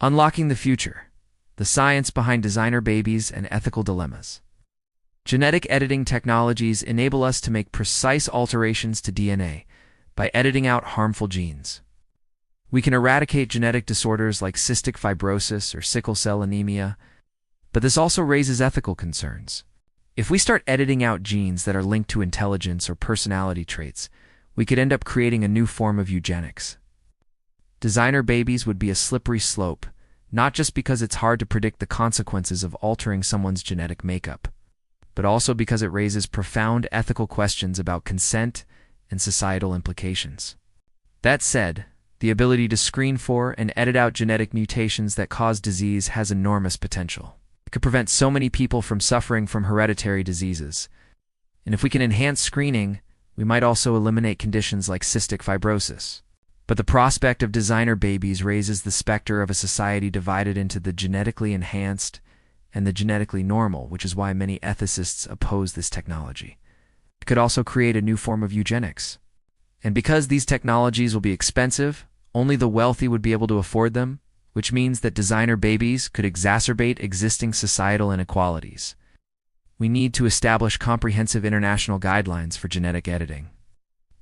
Unlocking the future. The science behind designer babies and ethical dilemmas. Genetic editing technologies enable us to make precise alterations to DNA by editing out harmful genes. We can eradicate genetic disorders like cystic fibrosis or sickle cell anemia, but this also raises ethical concerns. If we start editing out genes that are linked to intelligence or personality traits, we could end up creating a new form of eugenics. Designer babies would be a slippery slope, not just because it's hard to predict the consequences of altering someone's genetic makeup, but also because it raises profound ethical questions about consent and societal implications. That said, the ability to screen for and edit out genetic mutations that cause disease has enormous potential. It could prevent so many people from suffering from hereditary diseases. And if we can enhance screening, we might also eliminate conditions like cystic fibrosis. But the prospect of designer babies raises the specter of a society divided into the genetically enhanced and the genetically normal, which is why many ethicists oppose this technology. It could also create a new form of eugenics. And because these technologies will be expensive, only the wealthy would be able to afford them, which means that designer babies could exacerbate existing societal inequalities. We need to establish comprehensive international guidelines for genetic editing.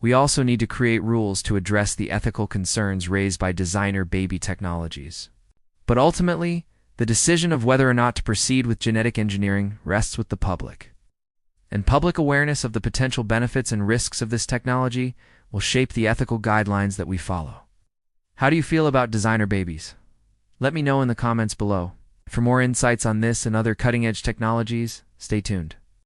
We also need to create rules to address the ethical concerns raised by designer baby technologies. But ultimately, the decision of whether or not to proceed with genetic engineering rests with the public. And public awareness of the potential benefits and risks of this technology will shape the ethical guidelines that we follow. How do you feel about designer babies? Let me know in the comments below. For more insights on this and other cutting-edge technologies, stay tuned.